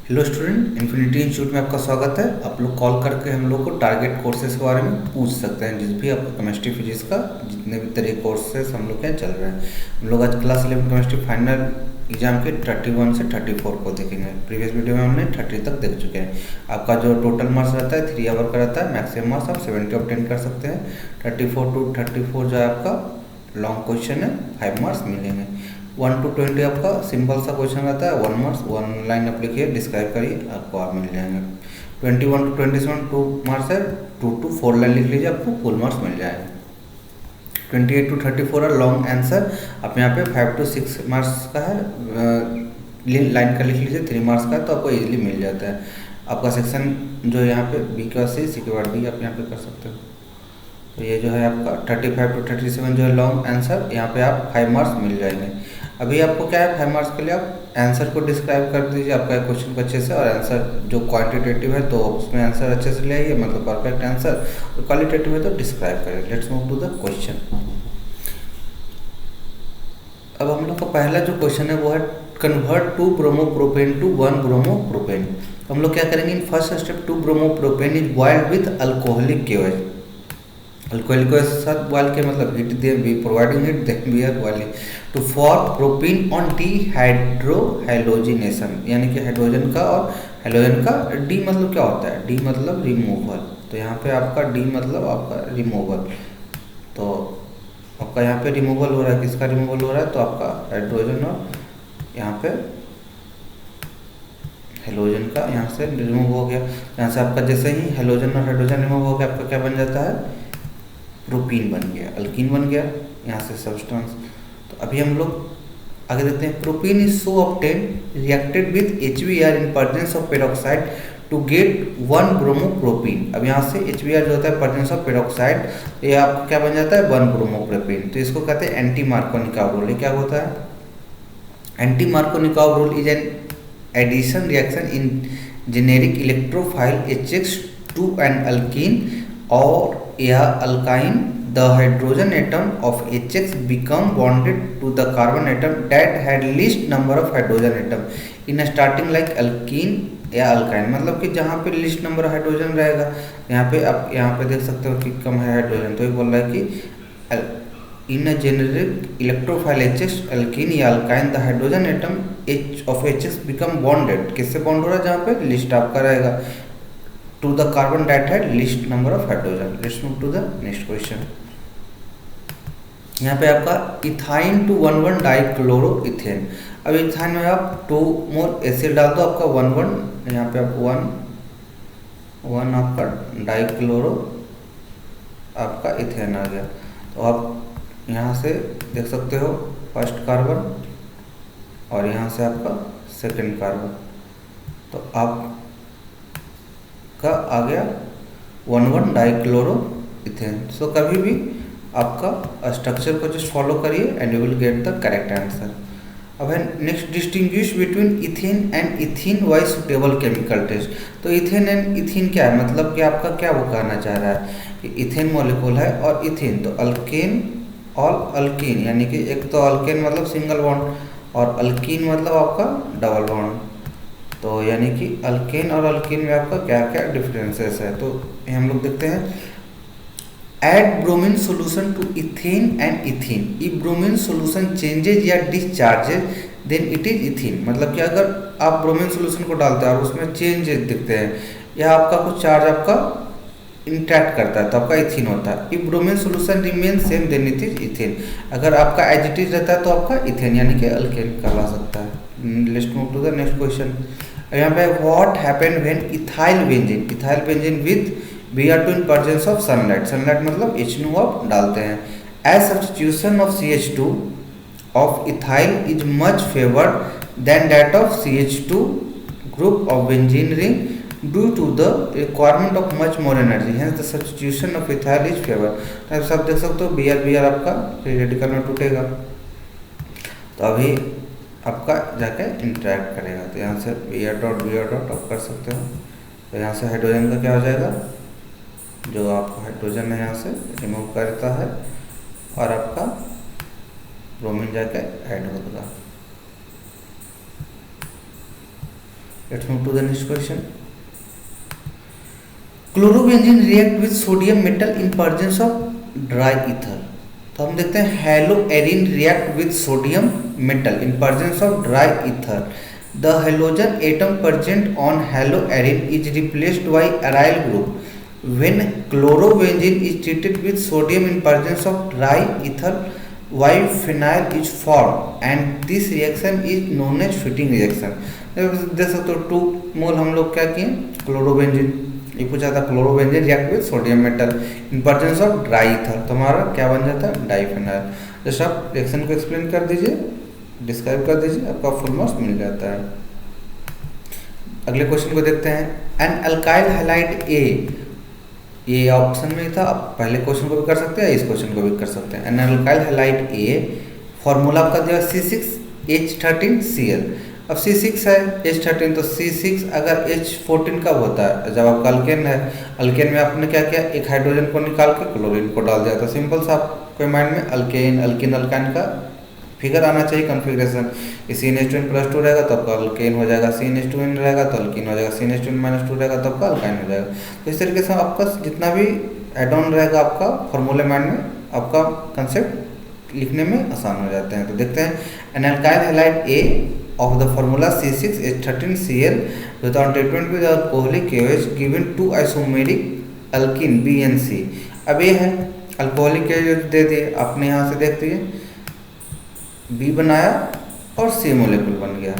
Hello student, infinity institute में आपका स्वागत है। आप लोग कॉल करके हम लोग को टारगेट कोर्सेज के बारे में पूछ सकते हैं, जिस भी आपका केमिस्ट्री फिजिक्स का जितने भी तरह कोर्सेज हम लोग के यहाँ चल रहे हैं। हम लोग आज क्लास 11 केमिस्ट्री फाइनल एग्जाम के 31 से 34 को देखेंगे। प्रीवियस वीडियो में हमने 30 तक देख चुके हैं। आपका जो टोटल मार्क्स रहता है 3 आवर का रहता है। मैक्सिमम मार्क्स आप 70 ऑब्टेन कर सकते हैं। 34 to 34 जो है आपका लॉन्ग क्वेश्चन है, 5 मार्क्स मिलेंगे। 1 to 20 आपका सिंपल सा क्वेश्चन रहता है, 1 मार्क्स, 1 लाइन आप लिखिए, डिस्क्राइब करिए, आपको आप मिल जाएंगे। 21 to 27 2 मार्क्स है, 2 to 4 लाइन लिख लीजिए, आपको फुल मार्क्स मिल जाएगा। 28 to 34 है लॉन्ग आंसर, आप यहाँ पे 5 to 6 मार्क्स का है, लाइन का लिख लीजिए, 3 मार्क्स का है, तो आपको इजीली मिल जाता है। आपका सेक्शन जो यहाँ पे बी के बाद सी के बाद डी आप यहाँ पे कर सकते हो। तो ये जो है आपका 35 to 37 जो है लॉन्ग आंसर, यहाँ पे आप 5 मार्क्स मिल जाएंगे। अभी आपको क्या है, 5 मार्क्स के लिए आप आंसर को डिस्क्राइब कर दीजिए आपका क्वेश्चन को अच्छे से, और आंसर जो क्वांटिटेटिव है तो उसमें आंसर अच्छे से ले आइए, मतलब परफेक्ट आंसर, और क्वालिटेटिव है तो डिस्क्राइब करें। Let's move to the question. अब हम लोग का पहला जो क्वेश्चन है वो है कन्वर्ट 2 ब्रोमोप्रोपेन टू 1 ब्रोमोप्रोपेन। हम लोग क्या करेंगे, in first step 2 bromopropane is boiled with alcoholic केवज। अल्कोहलिक के साथ बॉयल के मतलब हीट दे be providing heat then we are boiling to form propene on dehydrohalogenation, यानी कि हाइड्रोजन का और हैलोजन का। डी मतलब क्या होता है, डी मतलब रिमूवल, तो यहाँ पे आपका डी मतलब आपका रिमूवल। तो आपका यहाँ पे रिमूवल हो रहा है, किसका रिमूवल हो रहा है, तो आपका हाइड्रोजन और यहाँ पे हेलोजन का यहाँ से रिमूव हो गया। यहाँ से आपका जैसे ही हेलोजन और हाइड्रोजन रिमूव हो गया, आपका क्या बन जाता है, प्रोपीन बन गया, अल्कीन बन गया, यहाँ से सब्सटेंस। तो अभी हम लोग आगे देखते हैं। Propene is so obtain reacted with HBr in presence of peroxide to get 1 bromopropene. अब यहाँ से HBr जो होता है प्रेजेंस ऑफ पेरोक्साइड, ये आपका क्या बन जाता है, 1 ब्रोमोप्रोपीन। तो इसको कहते हैं एंटी मार्कोनिकॉव रूल। ये क्या होता है, anti Markovnikov rule is an addition reaction in generic electrophile HX to an alkene और या alkyne, the hydrogen atom of HX become bonded to the carbon atom that had least number of hydrogen atom in a starting like alkene या alkyne। मतलब कि जहाँ पे list number hydrogen रहेगा, यहाँ पे आप यहाँ पे देख सकते हो कि कम है हाइड्रोजन, तो ये बोल रहा है कि in a generic electrophile HX alkene या alkyne the hydrogen atom of HX become bonded। किससे बॉन्ड हो रहा है, जहाँ पे लिस्ट आपका रहेगा, to the carbon that had least number of hydrogen। Let's move to the next question। यहाँ पे आपका इथाइन टू 1,1 डाइक्लोरोइथेन। अब इथाइन में आप 2 मोर एसिड डाल दो, आपका 1,1 यहाँ पे आप 1 आपका डाइक्लोरो आपका इथेन आ गया। तो आप यहाँ से देख सकते हो फर्स्ट कार्बन और यहाँ से आपका सेकंड कार्बन, तो आप का आ गया 1,1 डाइक्लोरोइथेन। सो कभी भी आपका स्ट्रक्चर को जस्ट फॉलो करिए and you will get the correct answer. अब है next, distinguish between ethane and ethene by suitable chemical test. तो इथेन एंड इथीन क्या है, मतलब कि आपका क्या वो कहना चाह रहा है कि इथेन मॉलिक्यूल है और इथीन, तो अल्केन और अल्कीन, यानी कि एक तो अल्केन मतलब सिंगल बॉन्ड और अल्कीन मतलब आपका डबल बॉन्ड। तो यानी कि अल्केन और अल्कीन में आपका क्या क्या डिफरेंसेस है, तो हम लोग देखते हैं। Add bromine solution to ethane and ethene, if bromine solution changes या discharges then it is ethene. मतलब कि अगर आप ब्रोमीन सोल्यूशन को डालते हैं और उसमें चेंजेस दिखते हैं या आपका कुछ चार्ज आपका इंटैक्ट करता है, तो आपका इथीन होता है। If bromine solution remain same then it is ethane. अगर आपका एज इट इज रहता है तो आपका इथेन यानी कि अल्केन कहला सकता है। Let's move to the next question. यहाँ पे what happen when ethyl benzene with Br2 in presence of sunlight. Sunlight मतलब H2O आप डालते हैं। As substitution of CH2 of ethyl is much favoured than that of CH2 group of benzene ring due to the requirement of much more energy, hence the substitution of ethyl is favoured. तो आप सब देख सकते हो Br आपका free radical में टूटेगा, तो अभी आपका जाके इंटरेक्ट करेगा, तो यहाँ से Br आप कर सकते हो। तो यहाँ से हाइड्रोजन का क्या हो जाएगा, जो आपका हाइड्रोजन है यहाँ से रिमूव करता है और आपका ब्रोमीन जाके ऐड होगा। Let's move to the next question. Chlorobenzene react with sodium metal in presence of dry ether. तो हम देखते हैं haloarene react with sodium metal in presence of dry ether. The halogen atom present on haloarene is replaced by aryl group when chlorobenzene is treated with sodium in presence of dry ether while phenyl is formed and this reaction is known as fitting reaction। देख सकते हो 2 मोल हम लोग क्या किए chlorobenzene, ये पूछा था chlorobenzene react with sodium metal in presence of dry ether, तो हमारा क्या बन जाता है डाइफेनाइल। जस्ट आप रिएक्शन को एक्सप्लेन कर दीजिए, डिस्क्राइब कर दीजिए, आपका फुल मार्क्स मिल जाता है। अगले क्वेश्चन को देखते हैं। एन अल्काइल हैलाइड ए, ये ऑप्शन में था, आप पहले क्वेश्चन को भी कर सकते हैं, इस क्वेश्चन को भी कर सकते हैं। An alkyl halide a formula आपका दिया C6H13Cl। अब C6 है H13, तो C6 अगर H14 कब होता है जब आपका अल्केन है, अल्केन में आपने क्या किया एक हाइड्रोजन को निकाल के क्लोरीन को डाल दिया। तो सिंपल सा आपके माइंड में अल्केन अल्किन अल्काइन का फिगर आना चाहिए कॉन्फ़िगरेशन। CnH2n+2 रहेगा तो आपका अल्केन हो जाएगा, CnH2n रहेगा तो अल्कीन हो जाएगा, CnH2n-2 रहेगा तो आपका अल्काइन हो जाएगा। तो इस तरीके से आपका जितना भी एड ऑन रहेगा आपका फॉर्मूले माइंड में आपका कंसेप्ट लिखने में आसान हो जाते हैं। तो देखते हैं an alkyl halide a of the formula C6H13Cl without treatment with alcoholic KOH given 2 isomeric alkyne B and C। अब ये है अल्कोहलिक KOH दे दिए, आपने यहाँ से देख दिए B बनाया और C मोलिक्यूल बन गया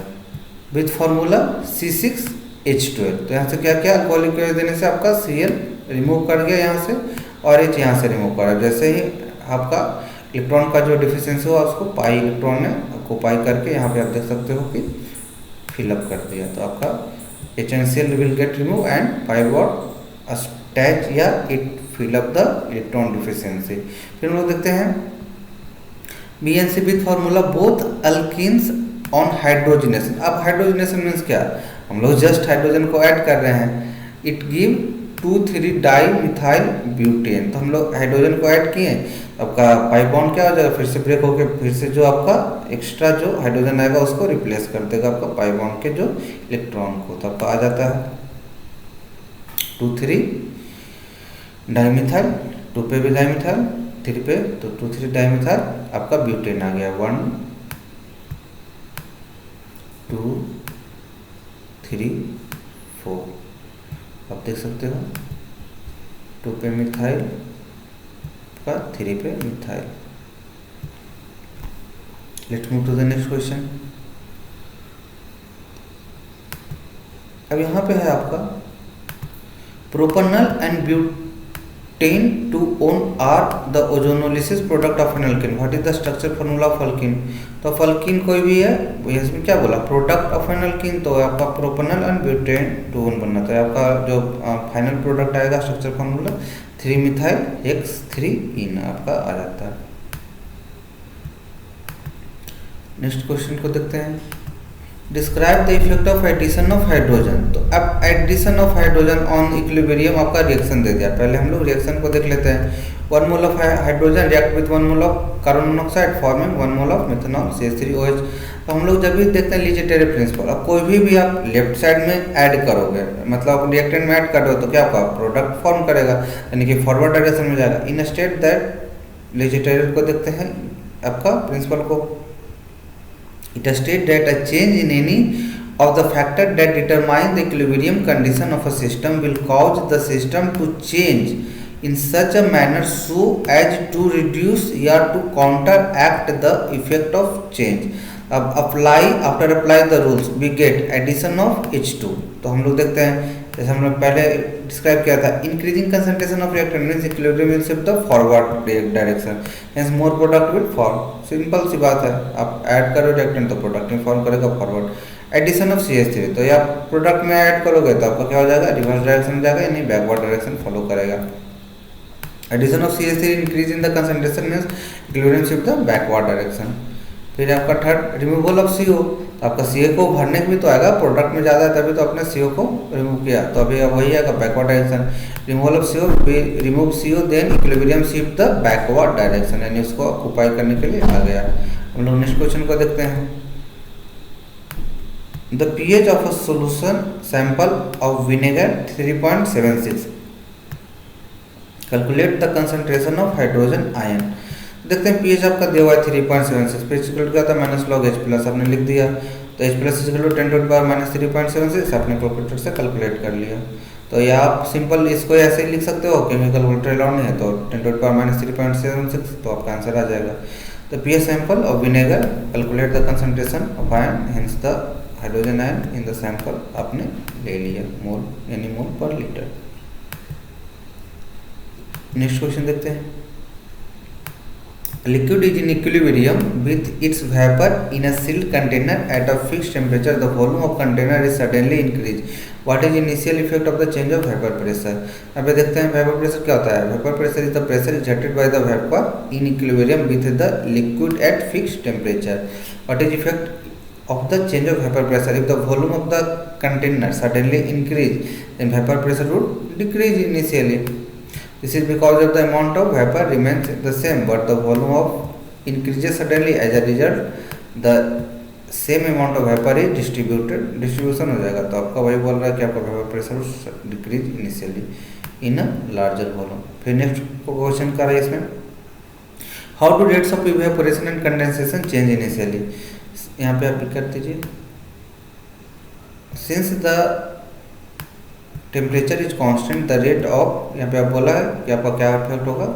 विथ फार्मूला C6H12। तो यहाँ से क्या क्या अल्कोहलिक KOH देने से आपका Cl रिमूव कर गया यहाँ से और H यहाँ से रिमूव करा। जैसे ही आपका इलेक्ट्रॉन का जो डिफिशियंसी हुआ उसको पाई इलेक्ट्रॉन ने ऑक्यूपाई करके यहाँ पे आप देख सकते हो कि फिलअप कर दिया। तो आपका HNCl will get remove and pi got attach या it fill up the electron deficiency. फिर हम लोग देखते हैं B and C with formula both alkenes on hydrogenation. अब हाइड्रोजनेशन मीन्स क्या, हम लोग जस्ट हाइड्रोजन को ऐड कर रहे हैं, it give 2,3 di methyl butane. तो हम लोग हाइड्रोजन को ऐड किए, आपका पाई बॉन्ड क्या हो जाएगा, फिर से ब्रेक होकर फिर से जो आपका एक्स्ट्रा जो हाइड्रोजन आएगा उसको रिप्लेस कर देगा आपका पाई बॉन्ड के जो इलेक्ट्रॉन को। तो आपका आ जाता है 2,3 डाईमिथाइल, 2 पे भी डाईमिथाइल, 3 पे तो 2,3 डाईमिथाइल आपका ब्यूटेन आ गया। 1 2 3 4 आप देख सकते हो 2 पे मिथाइल का 3 पे methyl. Let's move to the next question. अब यहाँ पे है आपका propanal and butane to own are the ozonolysis product of an alkene। what is the structure formula of alkene। तो अल्कीन कोई भी है, इसमें क्या बोला प्रोडक्ट ऑफ एन अल्कीन, तो आपका propanal and butane two one बनना। तो आपका जो फाइनल प्रोडक्ट आएगा स्ट्रक्चर फॉर्मूला 3 मिथाइल X3इन आपका आ जाता है। नेक्स्ट क्वेश्चन को देखते हैं। Describe the effect of addition of hydrogen. तो अब addition of hydrogen on equilibrium आपका रिएक्शन दे दिया। पहले हम लोग रिएक्शन को देख लेते हैं। 1 mole of hydrogen react with 1 mole of carbon monoxide forming 1 mole of methanol CH3OH। तो हम लोग जब भी देखते हैं लीजिएटेरी प्रिंसिपल, अब कोई भी आप लेफ्ट साइड में ऐड करोगे, मतलब आप रिएक्टेंट में ऐड कर रहे हो तो क्या आपका प्रोडक्ट फॉर्म करेगा, यानी कि फॉरवर्ड डायरेक्शन में जाएगा। इन स्टेट दैट लीजिएटेरी को देखते हैं आपका प्रिंसिपल को, it states that a change in any of the factor that determine the equilibrium condition of a system will cause the system to change in such a manner so as to reduce or to counteract the effect of change। अब after apply the rules we get addition of H2। तो हम लोग देखते हैं जैसे हम लोग पहले डिस्क्राइब किया था, increasing concentration of reactant means equilibrium will shift the forward direction, hence more product will form. Simple सी बात है, आप ऐड करो रिएक्टेंट तो प्रोडक्ट में फॉर्म करेगा फॉरवर्ड। एडिशन ऑफ CH3, तो या प्रोडक्ट में ऐड करोगे तो आपका क्या हो जाएगा रिवर्स डायरेक्शन में जाएगा, यानी बैकवर्ड डायरेक्शन फॉलो करेगा। Addition of CH3 increase in the concentration means equilibrium shift the backward direction. फिर आपका थर्ड रिमूवल ऑफ CO, आपका CO को भरने के भी तो आएगा, प्रोडक्ट में ज़्यादा है तभी तो आपने CO को रिमूव किया, तो अभी अब वही आएगा backward direction. Removal of CO, remove CO then equilibrium shift the backward direction, यानी उसको ऑक्यूपाई करने के लिए आ गया। हम लोग नेक्स्ट क्वेश्चन को देखते हैं। The pH of a solution sample of vinegar 3.76, calculate the concentration of hydrogen ion. देखते हैं pH आपका दिया हुआ है 3.76, pH इक्वल क्या था माइनस लॉग H प्लस, आपने लिख दिया तो H plus equal to 10 to the power minus 3.76 आपने कैलकुलेटर से कैलकुलेट कर लिया। तो या आप सिंपल इसको ऐसे ही लिख सकते हो, केमिकल कैलकुलेटर अलाउड नहीं है तो 10 टू द पावर माइनस 3.76 तो आपका आंसर आ जाएगा। तो pH sample of vinegar, calculate the concentration of ion, hence the hydrogen ion in the sample आपने ले लिया, मोल यानी मोल पर लीटर। नेक्स्ट क्वेश्चन देखते हैं। Liquid is in equilibrium with its vapour in a sealed container at a fixed temperature, the volume of container is suddenly increase, what is initial effect of the change of vapour pressure. अब देखते हैं vapour pressure क्या होता है। Vapour pressure is the pressure exerted by the vapour in equilibrium with the liquid at fixed temperature, what is effect of the change of vapor pressure if the volume of the container suddenly increase, then vapor pressure would decrease initially. This is because of the amount of vapor remains the same but the volume of increases suddenly. As a result the same amount of vapor is distribution हो जाएगा। तो आपका वही बोल रहा है कि आपका vapor pressure decrease initially in a larger volume। फिर नेक्स्ट क्वेश्चन कर रहा है इसमें, how do rates of evaporation and condensation change initially। यहाँ पे आप पिक कर दीजिए, since the temperature is constant the rate of, यहाँ पे आप बोला है कि आपका क्या इफेक्ट होगा,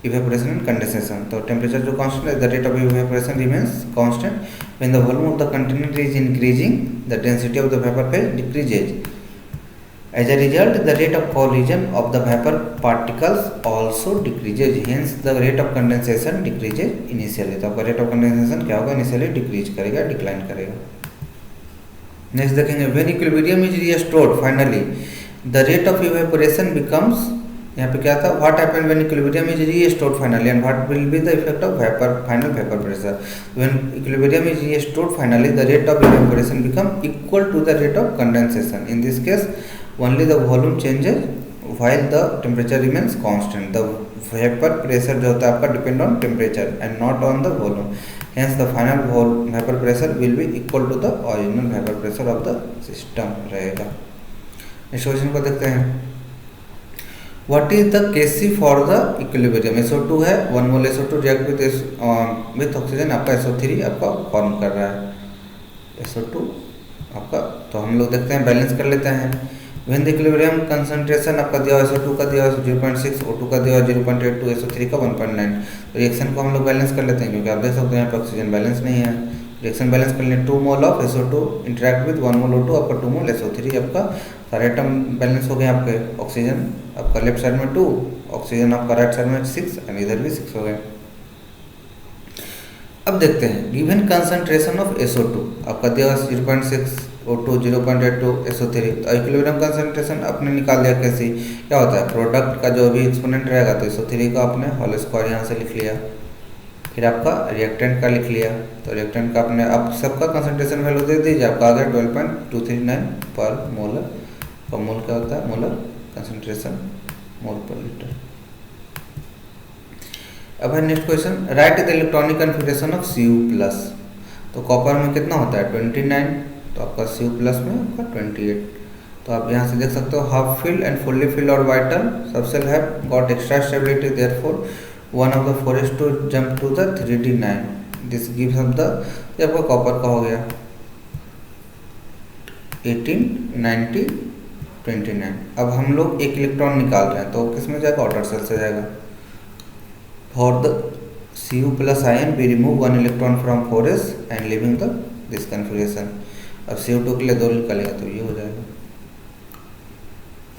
इवेपोरेशन एंड कंडेंसेशन। तो टेम्परेचर जो कांस्टेंट है the rate of evaporation remains constant when the volume of the container is increasing the density of the vapour phase decreases, as a result the rate of collision of the vapour particles also decreases, hence the rate of condensation decreases initially. तो आपका rate of condensation क्या होगा, initially decrease करेगा, decline करेगा। Next देखेंगे, when equilibrium is restored finally the rate of evaporation becomes, यहाँ पे क्या था, what happened when equilibrium is restored finally and what will be the effect of vapour final vapour pressure. When equilibrium is restored finally the rate of evaporation become equal to the rate of condensation, in this case only the volume changes while the temperature remains constant, the vapor pressure जो होता है आपका depend on temperature and not on the volume, hence the final vapor pressure will be equal to the original vapor pressure of the system रहेगा। इस question को देखते हैं, what is the Kc for the equilibrium, SO2 है, 1 मोल SO2 react with oxygen आपका SO3 आपका form कर रहा है, SO2 आपका। तो हम लोग देखते हैं, बैलेंस कर लेते हैं। व्हेन द इक्विलिब्रियम कंसंट्रेशन आपका दिया हुआ SO2 का दिया हुआ 0.6, O2 का दिया हुआ 0.82, SO3 का 1.9। तो रिएक्शन को हम लोग बैलेंस कर लेते हैं क्योंकि आप देख सकते हैं यहाँ पे ऑक्सीजन बैलेंस नहीं है। रिएक्शन बैलेंस कर लें, 2 mole of SO2 interact with 1 mole O2, आपका 2 मोल SO3, आपका सारे आइटम बैलेंस हो गए आपके। ऑक्सीजन आपका लेफ्ट साइड में 2, ऑक्सीजन आपका राइट साइड में 6 एंड इधर भी 6 हो गए। अब देखते हैं, गिवन कंसंट्रेशन ऑफ SO2 आपका दिया हुआ 0.6, O2 0.82, SO3, तो इक्विलिब्रियम कंसंट्रेशन आपने निकाल दिया। कैसे क्या होता है, प्रोडक्ट का जो भी एक्सपोनेंट रहेगा तो SO3 का आपने होल स्क्वायर यहाँ से लिख लिया, फिर आपका रिएक्टेंट का लिख लिया, तो रिएक्टेंट का आपने अब सबका कंसंट्रेशन वैल्यू दे दीजिए, आपका आ गया 12.239 पर मोलर। तो मोल क्या होता है, मोलर कंसंट्रेशन मोल पर लीटर। अब है next question, right the electronic configuration of Cu+। तो कॉपर में कितना होता है 29, तो आपका Cu+ में आपका 28। तो आप यहाँ से देख सकते हो, half filled and fully filled और vital subshell have got extra stability, therefore one of the four is to jump to the 3d9, this gives up the, ये आपका कॉपर का हो गया 18, 90, 29। अब हम लोग एक इलेक्ट्रॉन निकाल रहे हैं तो किस में जाएगा, आउटर सेल से जाएगा। For the Cu+ ion we remove 1 electron from 4s and leaving the this configuration. अब CO2 के लिए 2 निकालेगा तो ये हो जाएगा,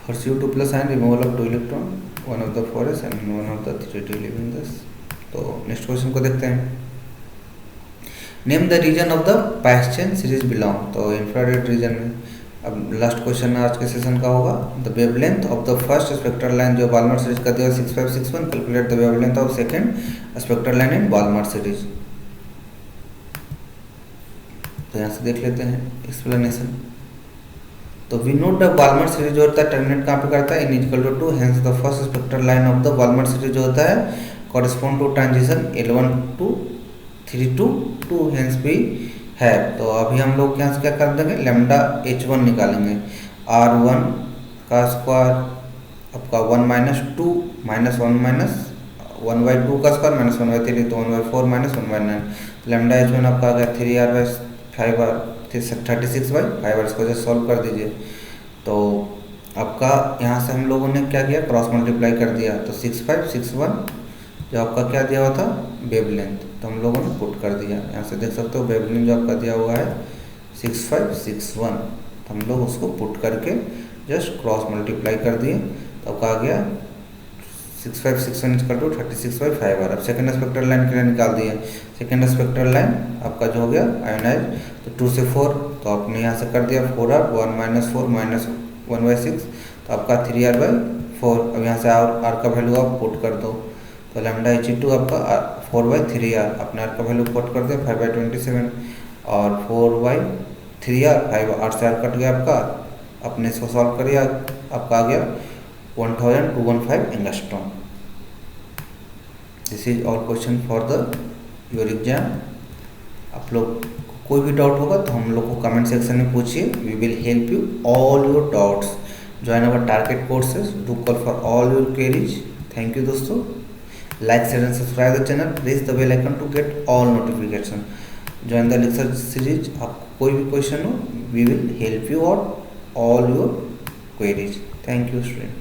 for Cu2+ ion removal of 2 electron, 1 of the 4s and 1 of the 3d leaving this. तो नेक्स्ट क्वेश्चन को देखते हैं, name the region of the Paschen series belong. तो इंफ्रारेड रीजन में। अब लास्ट क्वेश्चन आज के सेशन का होगा, the wavelength of the first spectral line जो बाल्मर सीरीज का दिया 6561, calculate the wavelength of second spectral line in Balmer series. तो यहाँ से देख लेते हैं एक्सप्लेनेशन। तो we note the Balmer series जो होता है टर्मिनेट कहाँ पे करता है, n equal to 2, hence the first spectral line of the Balmer series जो होता है correspond to transition L1 to 3 to 2, hence भी है। तो अभी हम लोग यहाँ से क्या कर देंगे, लेमडा h1 निकालेंगे। r1 का स्क्वायर आपका 1 minus two minus one minus 1/2 का स्क्वायर माइनस 1/3 तो 1/4 माइनस 1/9। लेमडा h1 आपका आ गया 3r/5 36/5 इसको जैसे सॉल्व कर दीजिए। तो आपका यहाँ से हम लोगों ने क्या किया, क्रॉस मल्टीप्लाई कर दिया। तो 6561 जो आपका क्या दिया हुआ था, वेवलेंथ, तो हम लोगों ने पुट कर दिया। यहाँ से देख सकते हो वेवलेंथ जो आपका दिया हुआ है 6561, तो हम लोग उसको पुट करके जस्ट क्रॉस मल्टीप्लाई कर दिए। तो आपका आ गया 6561 इक्वल टू 36/5। अब सेकेंड स्पेक्ट्रल लाइन के लिए निकाल दिए। सेकेंड स्पेक्ट्रल लाइन आपका जो हो गया आयोनाइज, तो 2 से 4, तो आपने यहाँ से कर दिया 4r 1 माइनस 4 माइनस 1/6, तो आपका 3r/4। अब यहाँ से आर का वैल्यू आप पुट कर दो। तो लैम्डा He2 आपका 4/3r, अपने आर का वैल्यू पुट कर दिया 5/27 और 4/3r 5 से आर कट गया आपका। अपने इसको सॉल्व करिए, आपका आ गया 1215 angstrom. This is all question for the your exam. आप लोग को कोई भी डाउट होगा तो हम लोग को कमेंट सेक्शन में पूछिए, we will help you all your doubts. Join our target courses, do call for all your queries. Thank you दोस्तों। Like share and subscribe the channel, press the bell icon to get all notification. Join the lecture series. आपको कोई भी question हो, we will help you out all your queries. Thank you student.